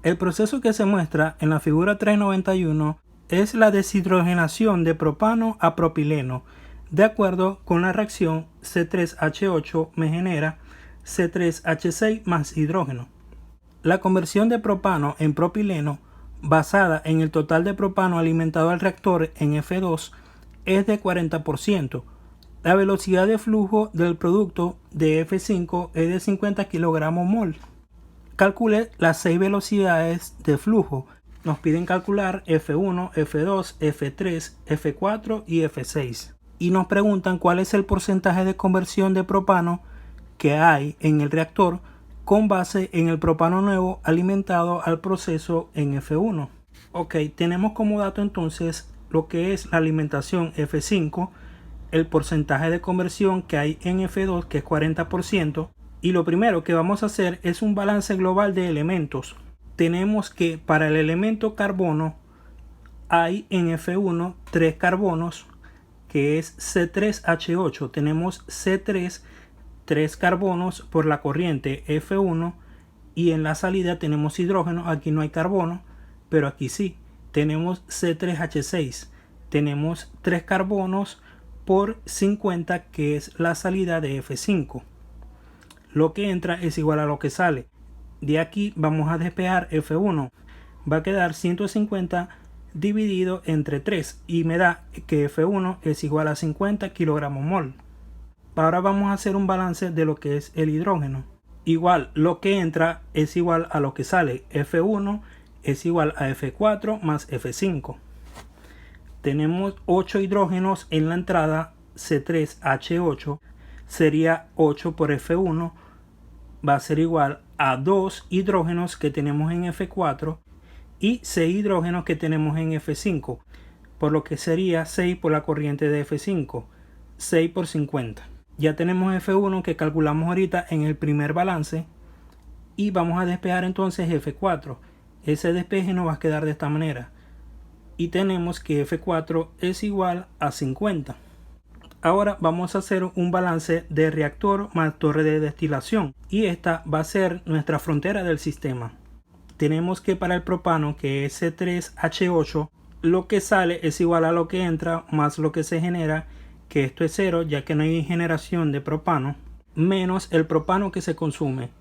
El proceso que se muestra en la figura 391 es la deshidrogenación de propano a propileno. De acuerdo con la reacción, C3H8 me genera C3H6 más hidrógeno. La conversión de propano en propileno, basada en el total de propano alimentado al reactor en F2, es de 40%. La velocidad de flujo del producto de F5 es de 50 kg/mol. Calcule las 6 velocidades de flujo. Nos piden calcular F1, F2, F3, F4 y F6. Y nos preguntan cuál es el porcentaje de conversión de propano que hay en el reactor con base en el propano nuevo alimentado al proceso en F1. Ok, tenemos como dato entonces lo que es la alimentación F5, el porcentaje de conversión que hay en F2, que es 40%. Y lo primero que vamos a hacer es un balance global de elementos. Tenemos que para el elemento carbono hay en F1 3 carbonos, que es C3H8. Tenemos C3, 3 carbonos por la corriente F1, y en la salida tenemos hidrógeno. Aquí no hay carbono, pero aquí sí. Tenemos C3H6. Tenemos 3 carbonos por 50, que es la salida de F5. Lo que entra es igual a lo que sale. De aquí vamos a despejar F1. Va a quedar 150 dividido entre 3 y me da que F1 es igual a 50 kg/mol. Ahora vamos a hacer un balance de lo que es el hidrógeno. Igual, lo que entra es igual a lo que sale. F1 es igual a F4 más F5. Tenemos 8 hidrógenos en la entrada. C3H8 sería 8 por F1. Va a ser igual a 2 hidrógenos que tenemos en F4 y 6 hidrógenos que tenemos en F5, por lo que sería 6 por la corriente de F5, 6 por 50. Ya tenemos F1 que calculamos ahorita en el primer balance y vamos a despejar entonces F4. Ese despeje nos va a quedar de esta manera y tenemos que F4 es igual a 50. Ahora vamos a hacer un balance de reactor más torre de destilación y esta va a ser nuestra frontera del sistema. Tenemos que para el propano, que es C3H8, lo que sale es igual a lo que entra más lo que se genera, que esto es 0 ya que no hay generación de propano, menos el propano que se consume.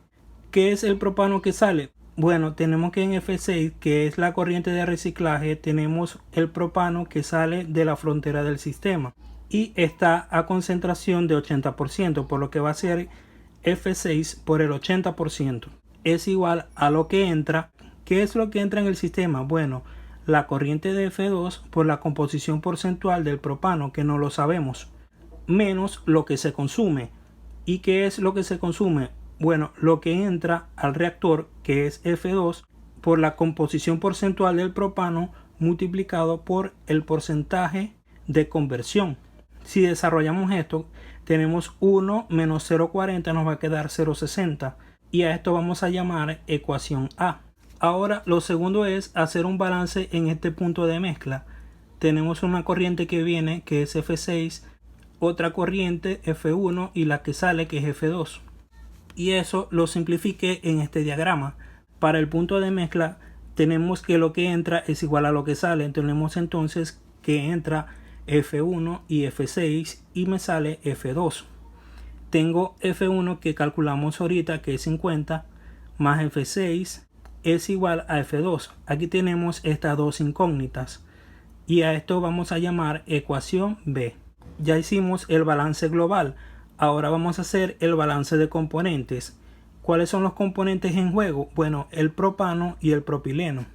¿Qué es el propano que sale? Bueno, tenemos que en F6, que es la corriente de reciclaje, tenemos el propano que sale de la frontera del sistema y está a concentración de 80%, por lo que va a ser F6 por el 80%. Es igual a lo que entra. ¿Qué es lo que entra en el sistema? Bueno, la corriente de F2 por la composición porcentual del propano, que no lo sabemos, menos lo que se consume. ¿Y qué es lo que se consume? Bueno, lo que entra al reactor, que es F2, por la composición porcentual del propano multiplicado por el porcentaje de conversión. Si desarrollamos esto, tenemos 1 menos 0,40 nos va a quedar 0,60 y a esto vamos a llamar ecuación A. Ahora lo segundo es hacer un balance en este punto de mezcla. Tenemos una corriente que viene que es F6, otra corriente F1 y la que sale que es F2. Y eso lo simplifiqué en este diagrama. Para el punto de mezcla tenemos que lo que entra es igual a lo que sale. Tenemos entonces que entra F1 y F6 y me sale F2. Tengo F1 que calculamos ahorita que es 50 más F6 es igual a F2. Aquí tenemos estas dos incógnitas y a esto vamos a llamar ecuación B. Ya hicimos el balance global. Ahora vamos a hacer el balance de componentes. ¿Cuáles son los componentes en juego? Bueno, el propano y el propileno.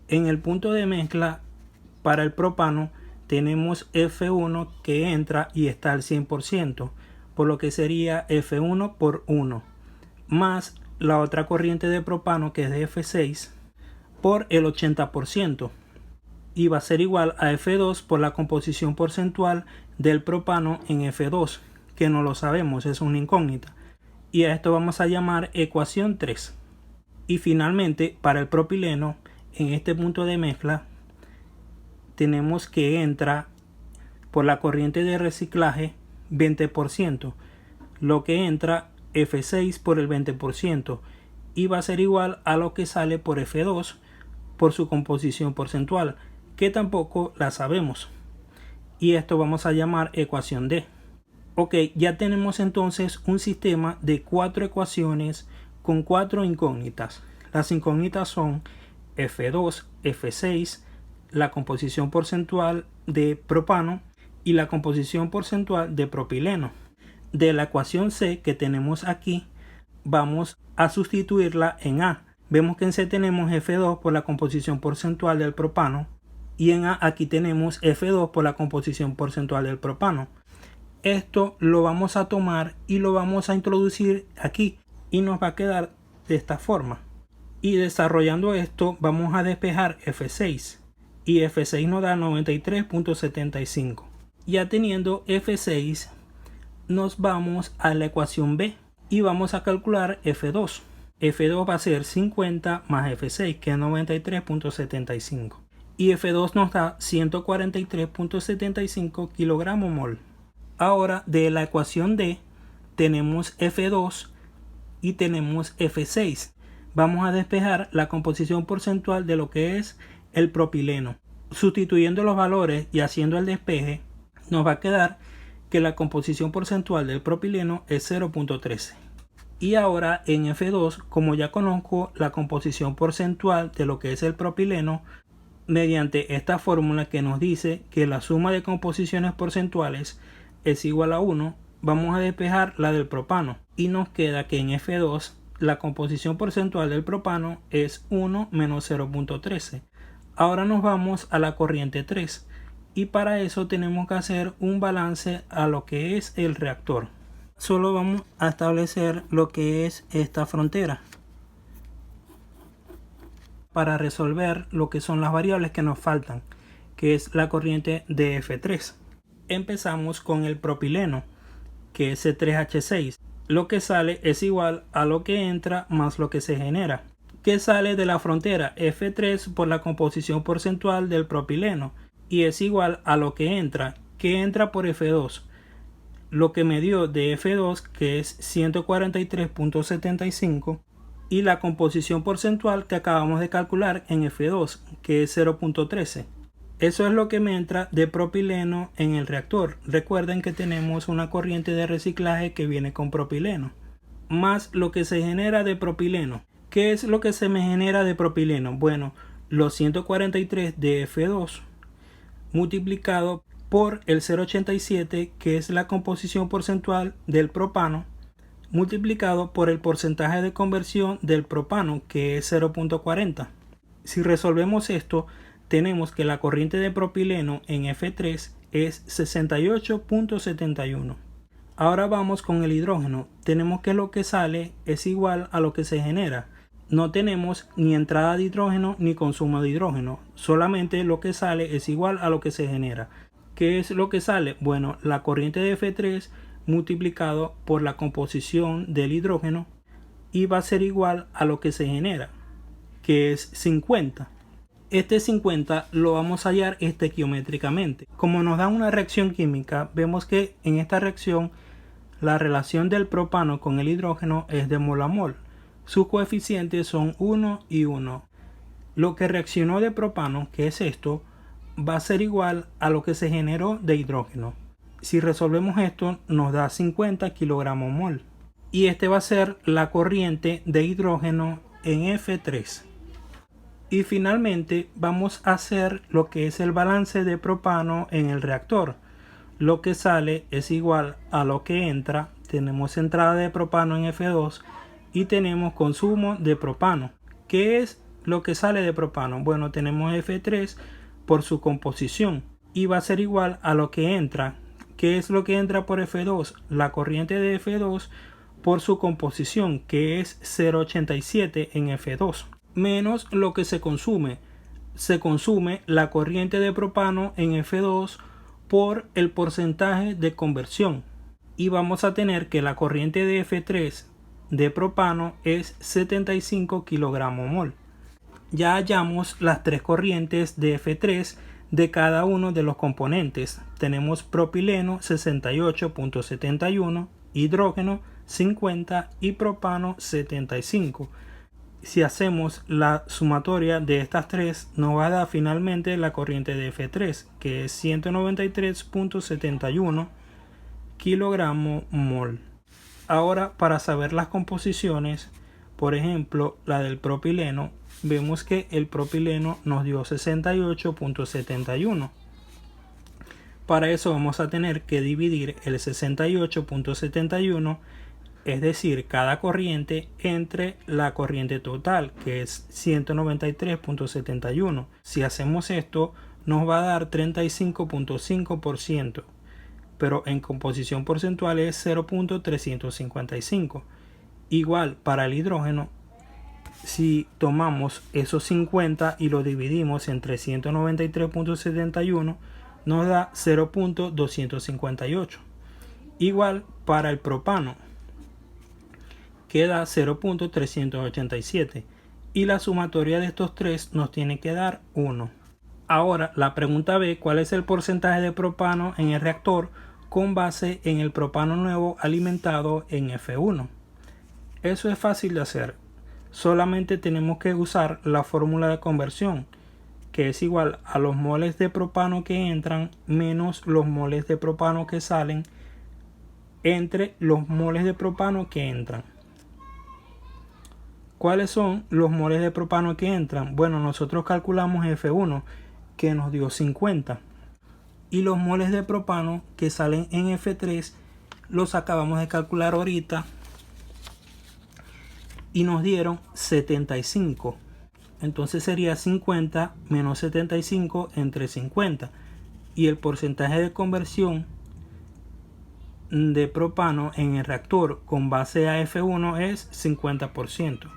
En el punto de mezcla para el propano tenemos F1 que entra y está al 100%, por lo que sería F1 por 1, más la otra corriente de propano que es de F6 por el 80%, y va a ser igual a F2 por la composición porcentual del propano en F2, que no lo sabemos, es una incógnita, y a esto vamos a llamar ecuación 3. Y finalmente para el propileno, en este punto de mezcla tenemos que entra por la corriente de reciclaje 20%, lo que entra F6 por el 20%, y va a ser igual a lo que sale por F2 por su composición porcentual, que tampoco la sabemos. Y esto vamos a llamar ecuación D. Ok, ya tenemos entonces un sistema de 4 ecuaciones con 4 incógnitas. Las incógnitas son F2, F6, la composición porcentual de propano y la composición porcentual de propileno. De la ecuación C que tenemos aquí, vamos a sustituirla en A. Vemos que en C tenemos F2 por la composición porcentual del propano y en A aquí tenemos F2 por la composición porcentual del propano. Esto lo vamos a tomar y lo vamos a introducir aquí y nos va a quedar de esta forma. Y desarrollando esto vamos a despejar F6 y F6 nos da 93.75. Ya teniendo F6 nos vamos a la ecuación B y vamos a calcular F2. F2 va a ser 50 más F6 que es 93.75 y F2 nos da 143.75 kilogramos mol. Ahora de la ecuación D tenemos F2 y tenemos F6. Vamos a despejar la composición porcentual de lo que es el propileno. Sustituyendo los valores y haciendo el despeje, nos va a quedar que la composición porcentual del propileno es 0.13. Y ahora en F2, como ya conozco la composición porcentual de lo que es el propileno, mediante esta fórmula que nos dice que la suma de composiciones porcentuales es igual a 1, vamos a despejar la del propano y nos queda que en F2 la composición porcentual del propano es 1 menos 0.13. Ahora nos vamos a la corriente 3 y para eso tenemos que hacer un balance a lo que es el reactor. Solo vamos a establecer lo que es esta frontera para resolver lo que son las variables que nos faltan, que es la corriente de F3. Empezamos con el propileno, que es C3H6. Lo que sale es igual a lo que entra más lo que se genera. Que sale de la frontera F3 por la composición porcentual del propileno y es igual a lo que entra por F2. Lo que me dio de F2 que es 143.75 y la composición porcentual que acabamos de calcular en F2 que es 0.13. Eso es lo que me entra de propileno en el reactor. Recuerden que tenemos una corriente de reciclaje que viene con propileno. Más lo que se genera de propileno. ¿Qué es lo que se me genera de propileno? Bueno, los 143 de F2 multiplicado por el 0.87 que es la composición porcentual del propano multiplicado por el porcentaje de conversión del propano que es 0.40. Si resolvemos esto, tenemos que la corriente de propileno en F3 es 68.71. Ahora vamos con el hidrógeno. Tenemos que lo que sale es igual a lo que se genera. No tenemos ni entrada de hidrógeno ni consumo de hidrógeno. Solamente lo que sale es igual a lo que se genera. ¿Qué es lo que sale? Bueno, la corriente de F3 multiplicado por la composición del hidrógeno y va a ser igual a lo que se genera, que es 50. Este 50 lo vamos a hallar estequiométricamente. Como nos da una reacción química, vemos que en esta reacción la relación del propano con el hidrógeno es de mol a mol. Sus coeficientes son 1 y 1. Lo que reaccionó de propano, que es esto, va a ser igual a lo que se generó de hidrógeno. Si resolvemos esto, nos da 50 kilogramos mol. Y este va a ser la corriente de hidrógeno en F3. Y finalmente vamos a hacer lo que es el balance de propano en el reactor. Lo que sale es igual a lo que entra. Tenemos entrada de propano en F2 y tenemos consumo de propano. ¿Qué es lo que sale de propano? Bueno, tenemos F3 por su composición y va a ser igual a lo que entra. ¿Qué es lo que entra por F2? La corriente de F2 por su composición, que es 0.87 en F2. Menos lo que se consume. Se consume la corriente de propano en F2 por el porcentaje de conversión. Y vamos a tener que la corriente de F3 de propano es 75 kilogramos mol. Ya hallamos las tres corrientes de F3 de cada uno de los componentes. Tenemos propileno 68.71, hidrógeno 50 y propano 75. si hacemos la sumatoria de estas tres, nos va a dar finalmente la corriente de F3, que es 193.71 kilogramo mol. Ahora, para saber las composiciones, por ejemplo, la del propileno, vemos que el propileno nos dio 68.71. Para eso vamos a tener que dividir el 68.71, es decir, cada corriente entre la corriente total, que es 193.71. Si hacemos esto, nos va a dar 35.5%, pero en composición porcentual es 0.355. Igual para el hidrógeno, si tomamos esos 50 y lo dividimos entre 193.71, nos da 0.258. Igual para el propano, queda 0.387, y la sumatoria de estos tres nos tiene que dar 1. Ahora la pregunta B: ¿cuál es el porcentaje de propano en el reactor con base en el propano nuevo alimentado en F1? Eso es fácil de hacer. Solamente tenemos que usar la fórmula de conversión, que es igual a los moles de propano que entran menos los moles de propano que salen entre los moles de propano que entran. ¿Cuáles son los moles de propano que entran? Bueno, nosotros calculamos F1, que nos dio 50. Y los moles de propano que salen en F3 los acabamos de calcular ahorita y nos dieron 75. Entonces sería 50 menos 75 entre 50. Y el porcentaje de conversión de propano en el reactor con base a F1 es 50%.